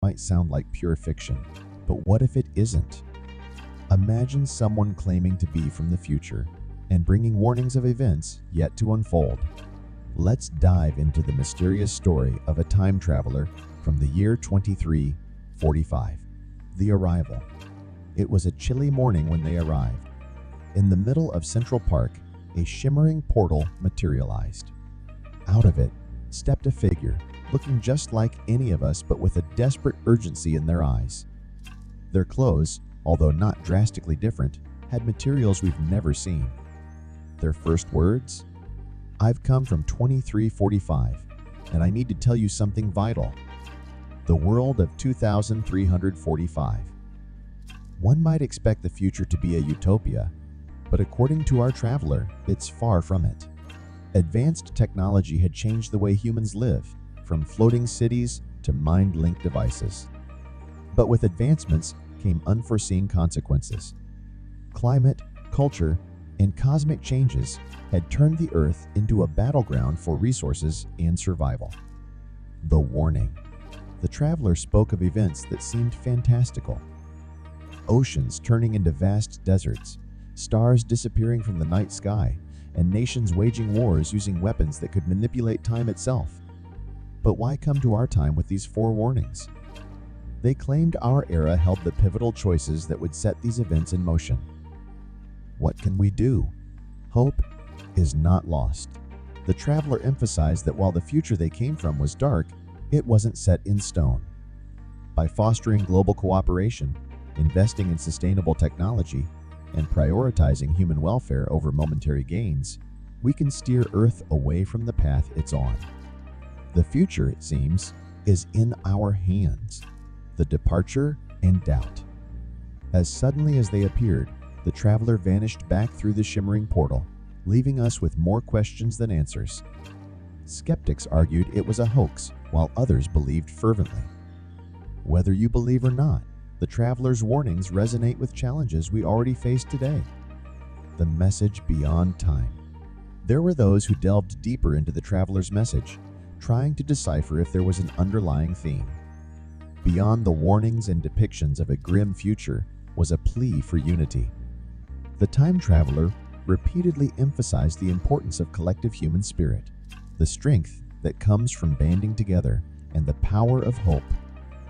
might sound like pure fiction, but what if it isn't? Imagine someone claiming to be from the future and bringing warnings of events yet to unfold. Let's dive into the mysterious story of a time traveler from the year 2345. The arrival. It was a chilly morning when they arrived. In the middle of Central Park, a shimmering portal materialized. Out of it stepped a figure, looking just like any of us but with a desperate urgency in their eyes. Their clothes, although not drastically different, had materials we've never seen. Their first words? "I've come from 2345, and I need to tell you something vital. The world of 2345. One might expect the future to be a utopia, but according to our traveler, it's far from it. Advanced technology had changed the way humans live, from floating cities to mind-linked devices. But with advancements came unforeseen consequences. Climate, culture, and cosmic changes had turned the Earth into a battleground for resources and survival. The warning. The traveler spoke of events that seemed fantastical. Oceans turning into vast deserts, stars disappearing from the night sky, and nations waging wars using weapons that could manipulate time itself. But why come to our time with these forewarnings? They claimed our era held the pivotal choices that would set these events in motion. What can we do? Hope is not lost. The traveler emphasized that while the future they came from was dark, it wasn't set in stone. By fostering global cooperation, investing in sustainable technology, and prioritizing human welfare over momentary gains, we can steer Earth away from the path it's on. The future, it seems, is in our hands. The departure and doubt. As suddenly as they appeared, the traveler vanished back through the shimmering portal, leaving us with more questions than answers. Skeptics argued it was a hoax, while others believed fervently. Whether you believe or not, the traveler's warnings resonate with challenges we already face today. The message beyond time. There were those who delved deeper into the traveler's message, trying to decipher if there was an underlying theme. Beyond the warnings and depictions of a grim future was a plea for unity. The time traveler repeatedly emphasized the importance of collective human spirit, the strength that comes from banding together, and the power of hope.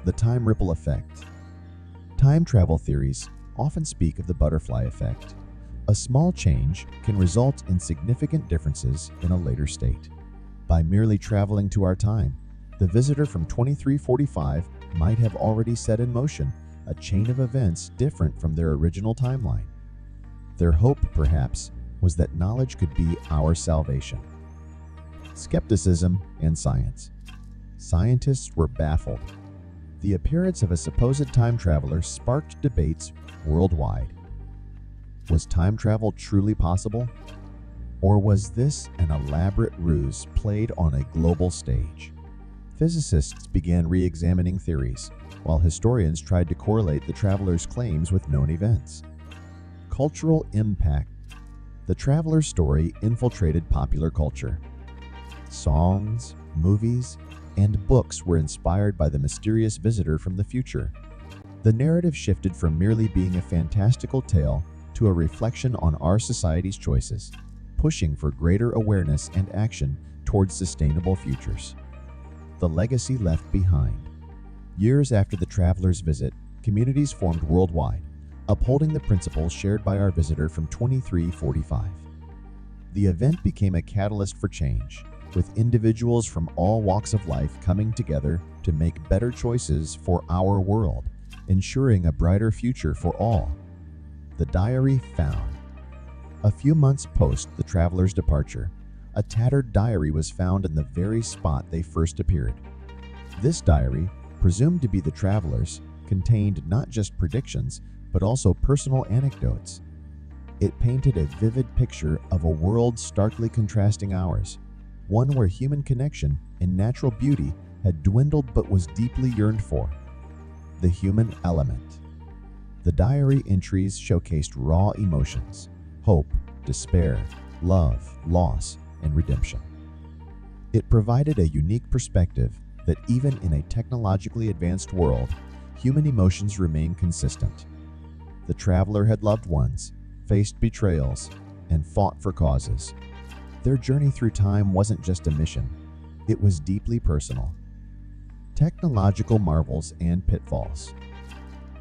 The time ripple effect. Time travel theories often speak of the butterfly effect. A small change can result in significant differences in a later state. By merely traveling to our time, the visitor from 2345 might have already set in motion a chain of events different from their original timeline. Their hope, perhaps, was that knowledge could be our salvation. Skepticism and science. Scientists were baffled. The appearance of a supposed time traveler sparked debates worldwide. Was time travel truly possible? Or was this an elaborate ruse played on a global stage? Physicists began re-examining theories, while historians tried to correlate the traveler's claims with known events. Cultural impact. The traveler's story infiltrated popular culture. Songs, movies, and books were inspired by the mysterious visitor from the future. The narrative shifted from merely being a fantastical tale to a reflection on our society's choices, pushing for greater awareness and action towards sustainable futures. The legacy left behind. Years after the traveler's visit, communities formed worldwide, upholding the principles shared by our visitor from 2345. The event became a catalyst for change, with individuals from all walks of life coming together to make better choices for our world, ensuring a brighter future for all. The diary found. A few months post the traveler's departure, a tattered diary was found in the very spot they first appeared. This diary, presumed to be the traveler's, contained not just predictions, but also personal anecdotes. It painted a vivid picture of a world starkly contrasting ours, one where human connection and natural beauty had dwindled but was deeply yearned for. The human element. The diary entries showcased raw emotions: hope, despair, love, loss, and redemption. It provided a unique perspective that even in a technologically advanced world, human emotions remain consistent. The traveler had loved ones, faced betrayals, and fought for causes. Their journey through time wasn't just a mission, it was deeply personal. Technological marvels and pitfalls.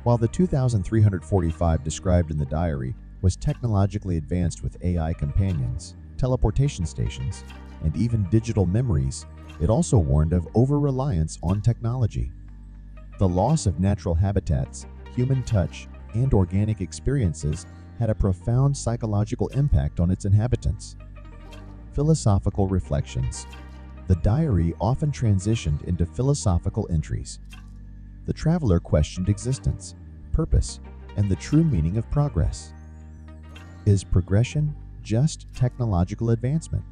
While the 2345 described in the diary was technologically advanced with AI companions, teleportation stations, and even digital memories, it also warned of over-reliance on technology. The loss of natural habitats, human touch, and organic experiences had a profound psychological impact on its inhabitants. Philosophical reflections. The diary often transitioned into philosophical entries. The traveler questioned existence, purpose, and the true meaning of progress. Is progression just technological advancement,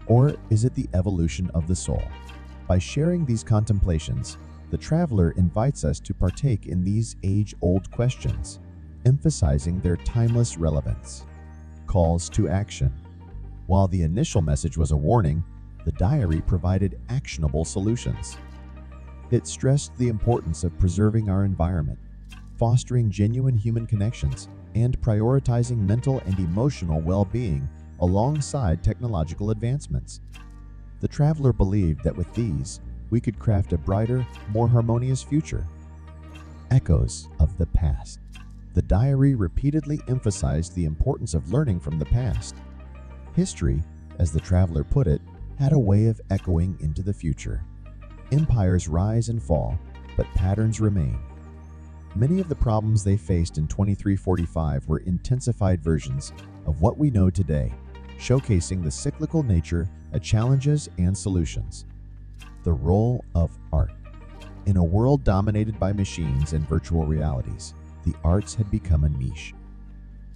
or is it the evolution of the soul? By sharing these contemplations, the traveler invites us to partake in these age-old questions, emphasizing their timeless relevance. Calls to action. While the initial message was a warning, the diary provided actionable solutions. It stressed the importance of preserving our environment, fostering genuine human connections, and prioritizing mental and emotional well-being alongside technological advancements. The traveler believed that with these, we could craft a brighter, more harmonious future. Echoes of the past. The diary repeatedly emphasized the importance of learning from the past. History, as the traveler put it, had a way of echoing into the future. Empires rise and fall, but patterns remain. Many of the problems they faced in 2345 were intensified versions of what we know today, showcasing the cyclical nature of challenges and solutions. The role of art. In a world dominated by machines and virtual realities, the arts had become a niche.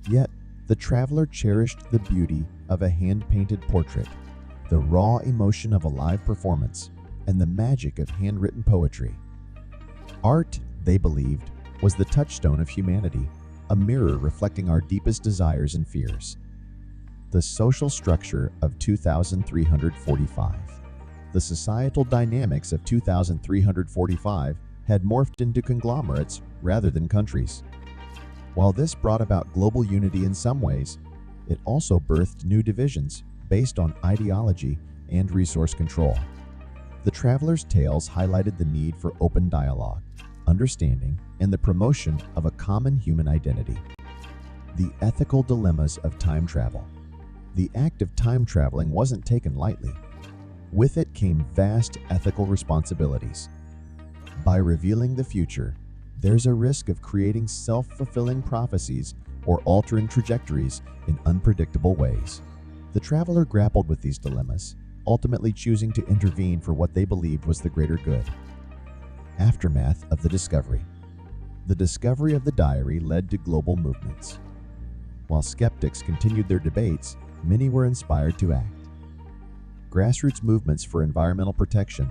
Yet, the traveler cherished the beauty of a hand-painted portrait, the raw emotion of a live performance, and the magic of handwritten poetry. Art, they believed, was the touchstone of humanity, a mirror reflecting our deepest desires and fears. The social structure of 2345. The societal dynamics of 2345 had morphed into conglomerates rather than countries. While this brought about global unity in some ways, it also birthed new divisions based on ideology and resource control. The traveler's tales highlighted the need for open dialogue, understanding, and the promotion of a common human identity. The ethical dilemmas of time travel. The act of time traveling wasn't taken lightly. With it came vast ethical responsibilities. By revealing the future, there's a risk of creating self-fulfilling prophecies or altering trajectories in unpredictable ways. The traveler grappled with these dilemmas, ultimately choosing to intervene for what they believed was the greater good. Aftermath of the discovery. The discovery of the diary led to global movements. While skeptics continued their debates, many were inspired to act. Grassroots movements for environmental protection,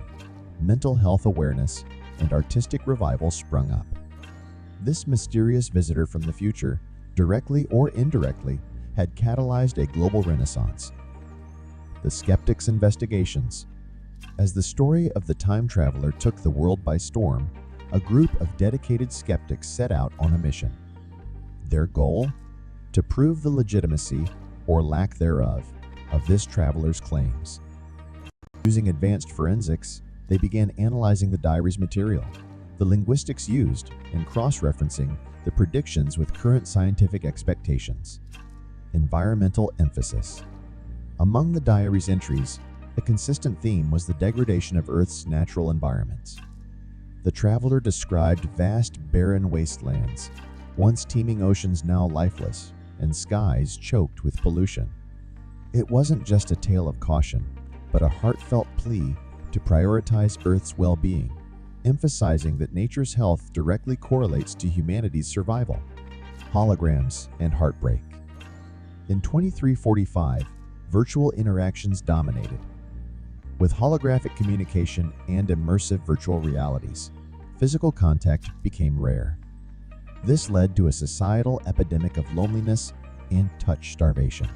mental health awareness, and artistic revival sprung up. This mysterious visitor from the future, directly or indirectly, had catalyzed a global renaissance. The skeptics' investigations. As the story of the time traveler took the world by storm, a group of dedicated skeptics set out on a mission. Their goal? To prove the legitimacy, or lack thereof, of this traveler's claims. Using advanced forensics, they began analyzing the diary's material, the linguistics used, and cross-referencing the predictions with current scientific expectations. Environmental emphasis. Among the diary's entries, a consistent theme was the degradation of Earth's natural environments. The traveler described vast, barren wastelands, once teeming oceans now lifeless, and skies choked with pollution. It wasn't just a tale of caution, but a heartfelt plea to prioritize Earth's well-being, emphasizing that nature's health directly correlates to humanity's survival. Holograms and heartbreak. In 2345, virtual interactions dominated. With holographic communication and immersive virtual realities, physical contact became rare. This led to a societal epidemic of loneliness and touch starvation.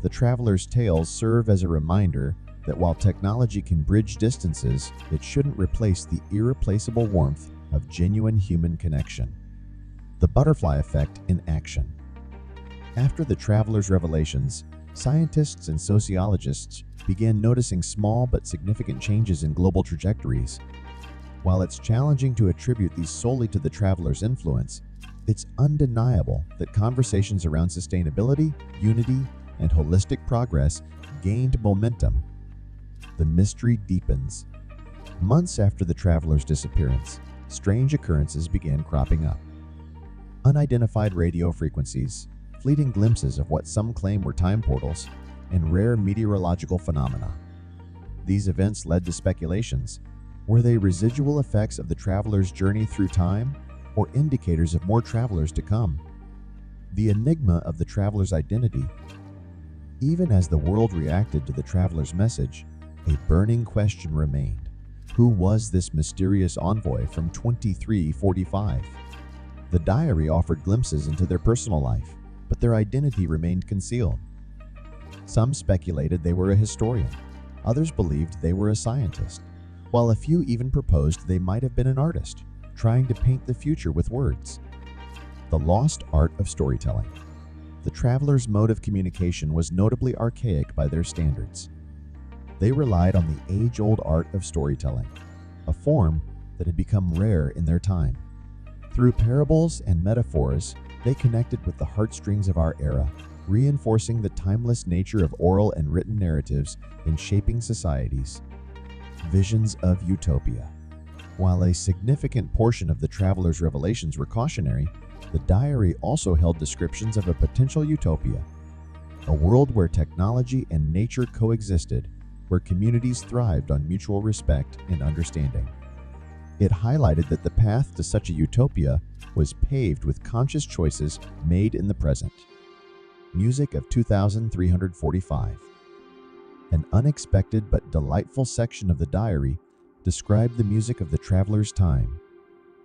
The traveler's tales serve as a reminder that while technology can bridge distances, it shouldn't replace the irreplaceable warmth of genuine human connection. The butterfly effect in action. After the traveler's revelations, scientists and sociologists began noticing small but significant changes in global trajectories. While it's challenging to attribute these solely to the traveler's influence, it's undeniable that conversations around sustainability, unity, and holistic progress gained momentum. The mystery deepens. Months after the traveler's disappearance, strange occurrences began cropping up. Unidentified radio frequencies, fleeting glimpses of what some claim were time portals, and rare meteorological phenomena. These events led to speculations. Were they residual effects of the traveler's journey through time, or indicators of more travelers to come? The enigma of the traveler's identity. Even as the world reacted to the traveler's message, a burning question remained. Who was this mysterious envoy from 2345? The diary offered glimpses into their personal life, but their identity remained concealed. Some speculated they were a historian. Others believed they were a scientist, while a few even proposed they might have been an artist, trying to paint the future with words. The lost art of storytelling. The traveler's mode of communication was notably archaic by their standards. They relied on the age-old art of storytelling, a form that had become rare in their time. Through parables and metaphors, they connected with the heartstrings of our era, reinforcing the timeless nature of oral and written narratives in shaping societies. Visions of utopia. While a significant portion of the traveler's revelations were cautionary, the diary also held descriptions of a potential utopia, a world where technology and nature coexisted, where communities thrived on mutual respect and understanding. It highlighted that the path to such a utopia was paved with conscious choices made in the present. Music of 2345. An unexpected but delightful section of the diary described the music of the traveler's time.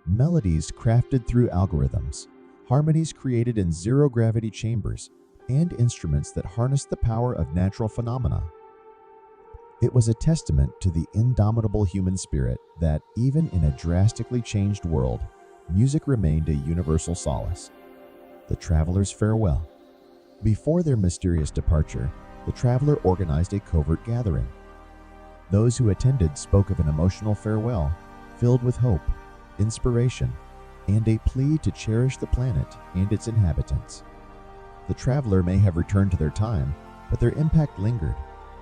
Melodies crafted through algorithms, harmonies created in zero-gravity chambers, and instruments that harnessed the power of natural phenomena. It was a testament to the indomitable human spirit that, even in a drastically changed world, music remained a universal solace. The traveler's farewell. Before their mysterious departure, the traveler organized a covert gathering. Those who attended spoke of an emotional farewell, filled with hope, inspiration, and a plea to cherish the planet and its inhabitants. The traveler may have returned to their time, but their impact lingered,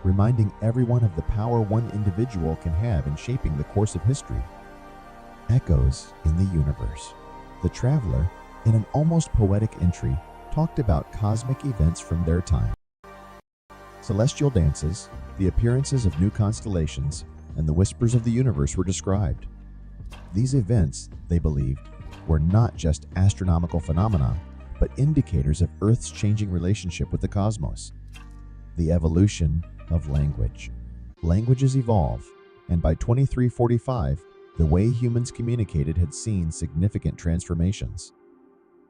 reminding everyone of the power one individual can have in shaping the course of history. Echoes in the universe. The traveler, in an almost poetic entry, talked about cosmic events from their time. Celestial dances, the appearances of new constellations, and the whispers of the universe were described. These events, they believed, were not just astronomical phenomena, but indicators of Earth's changing relationship with the cosmos. The evolution of language. Languages evolve, and by 2345, the way humans communicated had seen significant transformations.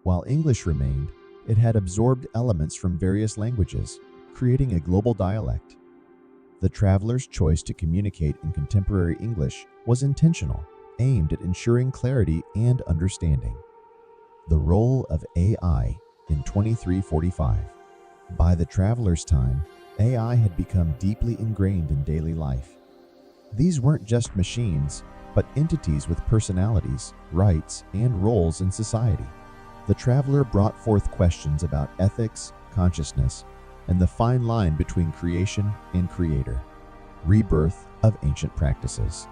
While English remained, it had absorbed elements from various languages, creating a global dialect. The traveler's choice to communicate in contemporary English was intentional, aimed at ensuring clarity and understanding. The role of AI in 2345. By the traveler's time, AI had become deeply ingrained in daily life. These weren't just machines, but entities with personalities, rights, and roles in society. The traveler brought forth questions about ethics, consciousness, and the fine line between creation and creator. Rebirth of ancient practices.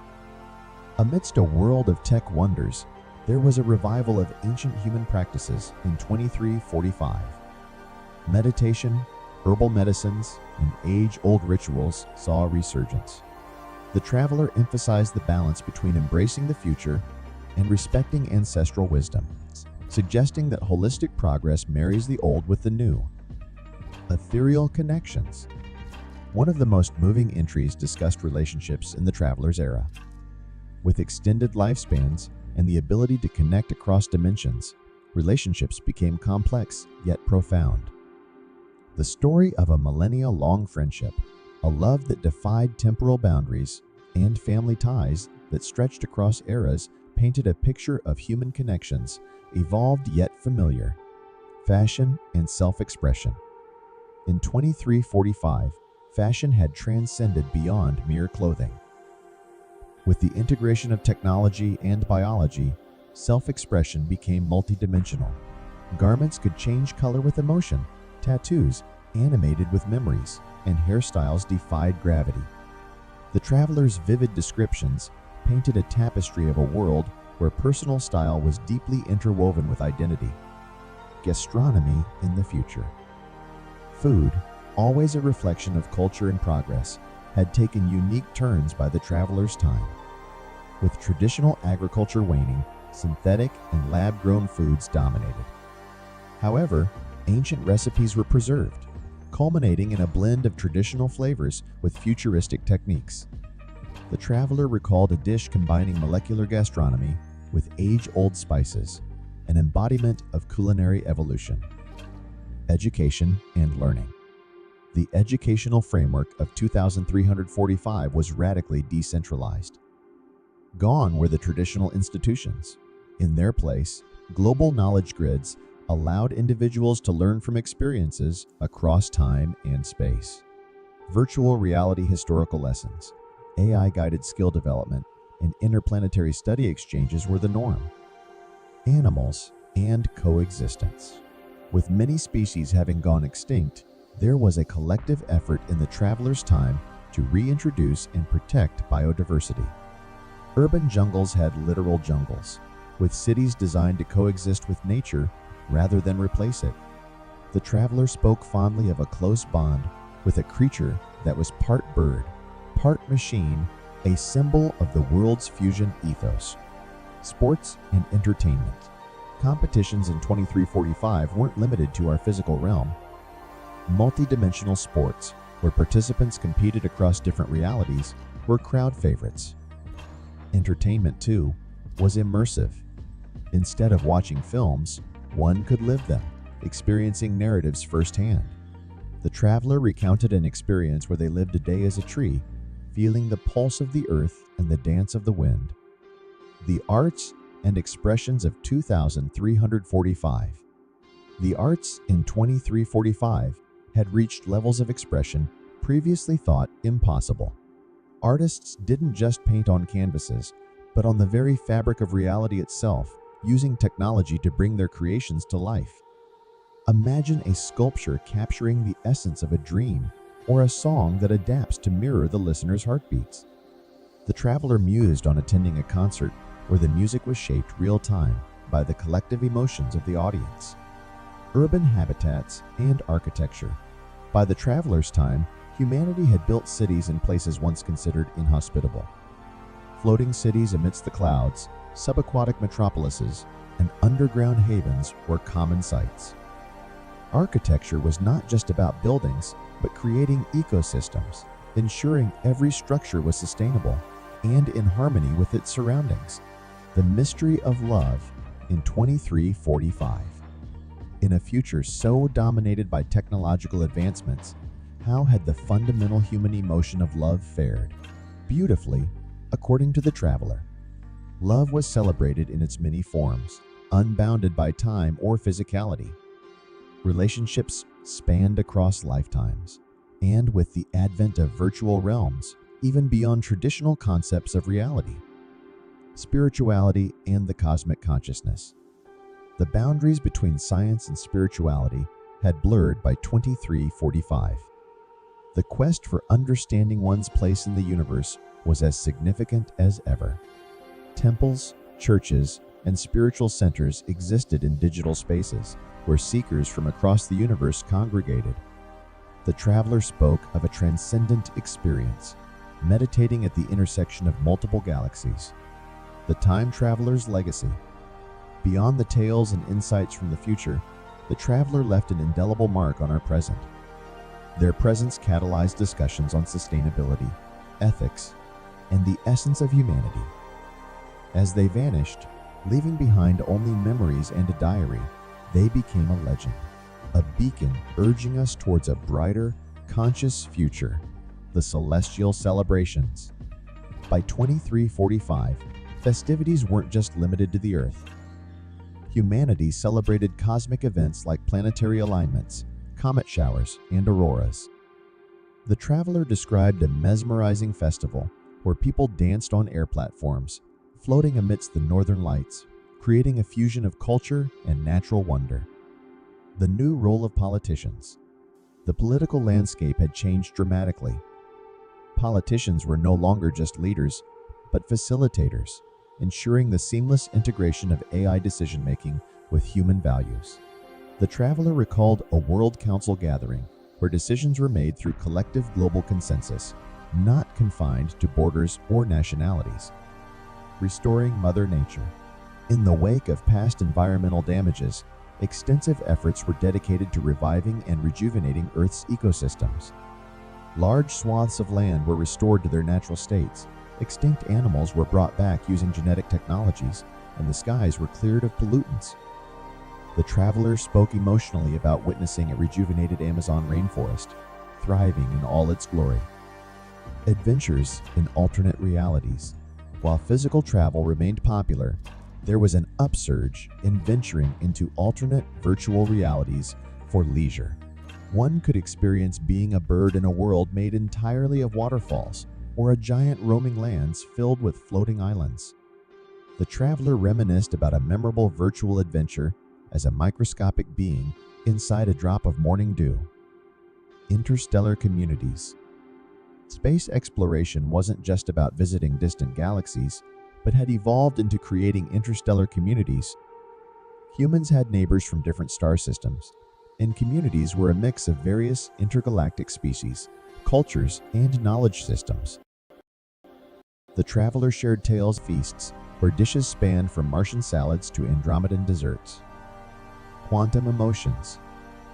Amidst a world of tech wonders, there was a revival of ancient human practices in 2345. Meditation, herbal medicines, and age-old rituals saw a resurgence. The traveler emphasized the balance between embracing the future and respecting ancestral wisdom, suggesting that holistic progress marries the old with the new. Ethereal connections. One of the most moving entries discussed relationships in the traveler's era. With extended lifespans and the ability to connect across dimensions, relationships became complex yet profound. The story of a millennia-long friendship. A love that defied temporal boundaries and family ties that stretched across eras painted a picture of human connections, evolved yet familiar, fashion and self-expression. In 2345, fashion had transcended beyond mere clothing. With the integration of technology and biology, self-expression became multidimensional. Garments could change color with emotion, tattoos animated with memories, and hairstyles defied gravity. The traveler's vivid descriptions painted a tapestry of a world where personal style was deeply interwoven with identity. Gastronomy in the future. Food, always a reflection of culture and progress, had taken unique turns by the traveler's time. With traditional agriculture waning, synthetic and lab-grown foods dominated. However, ancient recipes were preserved, culminating in a blend of traditional flavors with futuristic techniques. The traveler recalled a dish combining molecular gastronomy with age-old spices, an embodiment of culinary evolution. Education and learning. The educational framework of 2345 was radically decentralized. Gone were the traditional institutions. In their place, global knowledge grids allowed individuals to learn from experiences across time and space. Virtual reality historical lessons, AI-guided skill development, and interplanetary study exchanges were the norm. Animals and coexistence. With many species having gone extinct, there was a collective effort in the traveler's time to reintroduce and protect biodiversity. Urban jungles had literal jungles, with cities designed to coexist with nature rather than replace it. The traveler spoke fondly of a close bond with a creature that was part bird, part machine, a symbol of the world's fusion ethos. Sports and entertainment. Competitions in 2345 weren't limited to our physical realm. Multi-dimensional sports, where participants competed across different realities, were crowd favorites. Entertainment, too, was immersive. Instead of watching films, one could live them, experiencing narratives firsthand. The traveler recounted an experience where they lived a day as a tree, feeling the pulse of the earth and the dance of the wind. The arts and expressions of 2345. The arts in 2345 had reached levels of expression previously thought impossible. Artists didn't just paint on canvases, but on the very fabric of reality itself, using technology to bring their creations to life. Imagine a sculpture capturing the essence of a dream, or a song that adapts to mirror the listener's heartbeats. The traveler mused on attending a concert where the music was shaped real-time by the collective emotions of the audience. Urban habitats and architecture. By the traveler's time, humanity had built cities in places once considered inhospitable. Floating cities amidst the clouds, subaquatic metropolises, and underground havens were common sights. Architecture was not just about buildings, but creating ecosystems, ensuring every structure was sustainable and in harmony with its surroundings. The mystery of love in 2345. In a future so dominated by technological advancements, how had the fundamental human emotion of love fared? Beautifully, according to the traveler. Love was celebrated in its many forms, unbounded by time or physicality. Relationships spanned across lifetimes, and with the advent of virtual realms, even beyond traditional concepts of reality. Spirituality and the cosmic consciousness. The boundaries between science and spirituality had blurred by 2345. The quest for understanding one's place in the universe was as significant as ever. Temples, churches, and spiritual centers existed in digital spaces where seekers from across the universe congregated. The traveler spoke of a transcendent experience, meditating at the intersection of multiple galaxies. The time traveler's legacy. Beyond the tales and insights from the future, the traveler left an indelible mark on our present. Their presence catalyzed discussions on sustainability, ethics, and the essence of humanity. As they vanished, leaving behind only memories and a diary, they became a legend, a beacon urging us towards a brighter, conscious future. the celestial celebrations. By 2345, festivities weren't just limited to the Earth. Humanity celebrated cosmic events like planetary alignments, comet showers, and auroras. The traveler described a mesmerizing festival where people danced on air platforms, floating amidst the northern lights, creating a fusion of culture and natural wonder. The new role of politicians. The political landscape had changed dramatically. Politicians were no longer just leaders, but facilitators, ensuring the seamless integration of AI decision-making with human values. The traveler recalled a World Council gathering where decisions were made through collective global consensus, not confined to borders or nationalities. Restoring Mother Nature. In the wake of past environmental damages, extensive efforts were dedicated to reviving and rejuvenating Earth's ecosystems. Large swaths of land were restored to their natural states, extinct animals were brought back using genetic technologies, and the skies were cleared of pollutants. The traveler spoke emotionally about witnessing a rejuvenated Amazon rainforest, thriving in all its glory. Adventures in alternate realities. While physical travel remained popular, there was an upsurge in venturing into alternate virtual realities for leisure. One could experience being a bird in a world made entirely of waterfalls, or a giant roaming lands filled with floating islands. The traveler reminisced about a memorable virtual adventure as a microscopic being inside a drop of morning dew. Interstellar communities. Space exploration wasn't just about visiting distant galaxies, but had evolved into creating interstellar communities. Humans had neighbors from different star systems, and communities were a mix of various intergalactic species, cultures, and knowledge systems. The traveler shared tales of feasts, where dishes spanned from Martian salads to Andromedan desserts. Quantum emotions.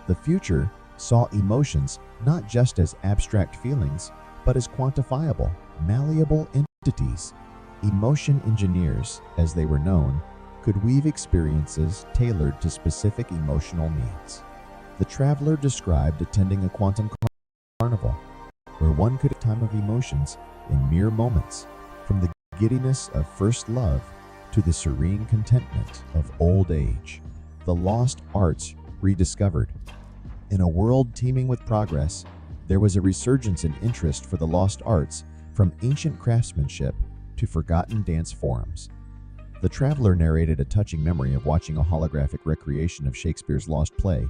The future saw emotions not just as abstract feelings, but as quantifiable, malleable entities. Emotion engineers, as they were known, could weave experiences tailored to specific emotional needs. The traveler described attending a quantum carnival, where one could have time of emotions in mere moments, from the giddiness of first love to the serene contentment of old age. The lost arts rediscovered. In a world teeming with progress, there was a resurgence in interest for the lost arts, from ancient craftsmanship to forgotten dance forms. The traveler narrated a touching memory of watching a holographic recreation of Shakespeare's lost play,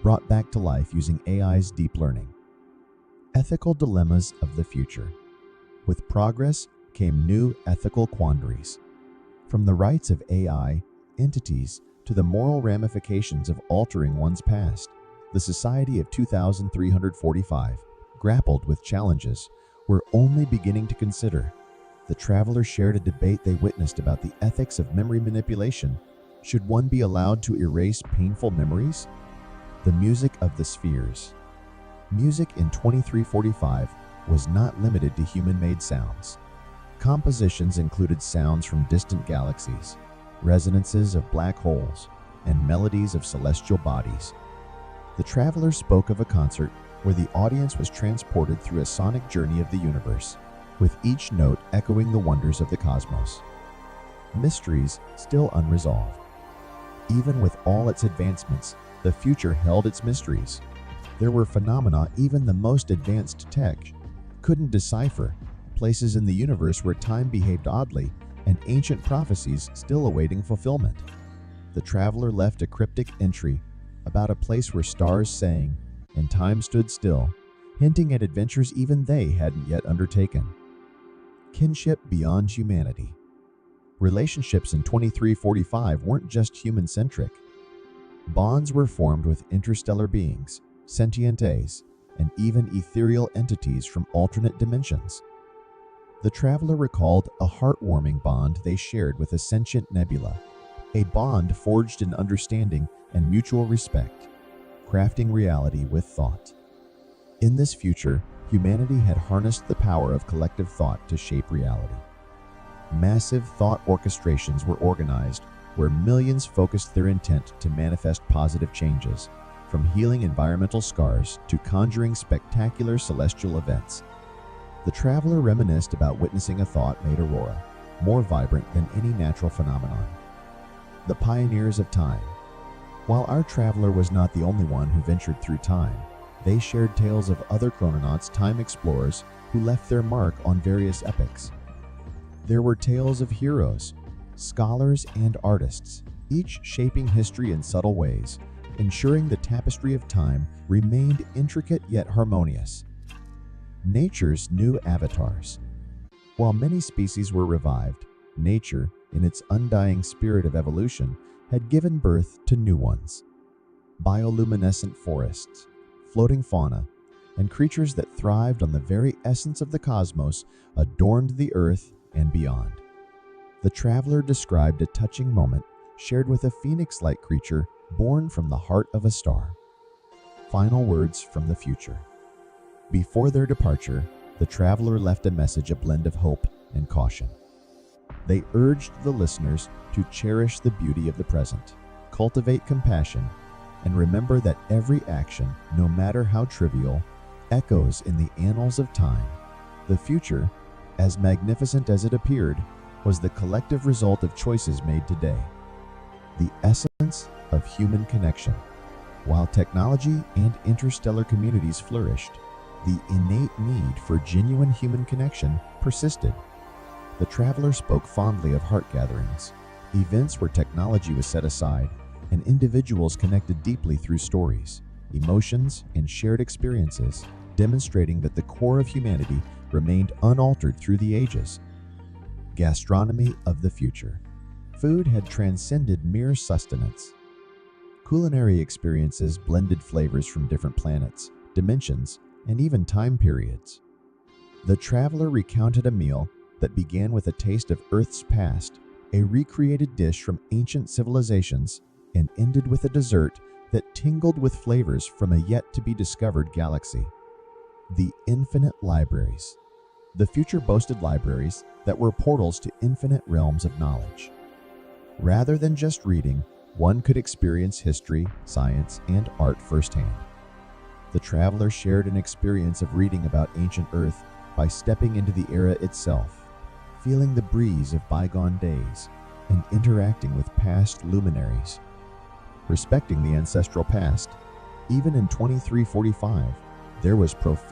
brought back to life using AI's deep learning. Ethical dilemmas of the future. With progress came new ethical quandaries. From the rights of AI entities to the moral ramifications of altering one's past, the Society of 2345 grappled with challenges we're only beginning to consider. The traveler shared a debate they witnessed about the ethics of memory manipulation. Should one be allowed to erase painful memories? The music of the spheres. Music in 2345 was not limited to human-made sounds. Compositions included sounds from distant galaxies, resonances of black holes, and melodies of celestial bodies. The traveler spoke of a concert where the audience was transported through a sonic journey of the universe, with each note echoing the wonders of the cosmos. Mysteries still unresolved. Even with all its advancements, the future held its mysteries. There were phenomena even the most advanced tech couldn't decipher, places in the universe where time behaved oddly, and ancient prophecies still awaiting fulfillment. The traveler left a cryptic entry about a place where stars sang and time stood still, hinting at adventures even they hadn't yet undertaken. Kinship beyond humanity. Relationships in 2345 weren't just human-centric. Bonds were formed with interstellar beings, sentient A's, and even ethereal entities from alternate dimensions. The traveler recalled a heartwarming bond they shared with a sentient nebula, a bond forged in understanding and mutual respect, crafting reality with thought. In this future, humanity had harnessed the power of collective thought to shape reality. Massive thought orchestrations were organized where millions focused their intent to manifest positive changes, from healing environmental scars to conjuring spectacular celestial events. The traveler reminisced about witnessing a thought-made aurora, more vibrant than any natural phenomenon. The pioneers of time. While our traveler was not the only one who ventured through time, they shared tales of other chrononauts, time explorers, who left their mark on various epochs. There were tales of heroes, scholars, and artists, each shaping history in subtle ways, ensuring the tapestry of time remained intricate yet harmonious. Nature's new avatars. While many species were revived, nature, in its undying spirit of evolution, had given birth to new ones. Bioluminescent forests, floating fauna, and creatures that thrived on the very essence of the cosmos adorned the earth and beyond. The traveler described a touching moment shared with a phoenix-like creature born from the heart of a star. Final words from the future. Before their departure, the traveler left a message, a blend of hope and caution. They urged the listeners to cherish the beauty of the present, cultivate compassion, and remember that every action, no matter how trivial, echoes in the annals of time. The future, as magnificent as it appeared, was the collective result of choices made today. The essence of human connection. While technology and interstellar communities flourished, the innate need for genuine human connection persisted. The traveler spoke fondly of heart gatherings, events where technology was set aside and individuals connected deeply through stories, emotions, and shared experiences, demonstrating that the core of humanity remained unaltered through the ages. Gastronomy of the future. Food had transcended mere sustenance. Culinary experiences blended flavors from different planets, dimensions, and even time periods. The traveler recounted a meal that began with a taste of Earth's past, a recreated dish from ancient civilizations, and ended with a dessert that tingled with flavors from a yet-to-be-discovered galaxy. The infinite libraries. The future boasted libraries that were portals to infinite realms of knowledge. Rather than just reading, one could experience history, science, and art firsthand. The traveler shared an experience of reading about ancient Earth by stepping into the era itself, feeling the breeze of bygone days, and interacting with past luminaries. Respecting the ancestral past, even in 2345, there was profound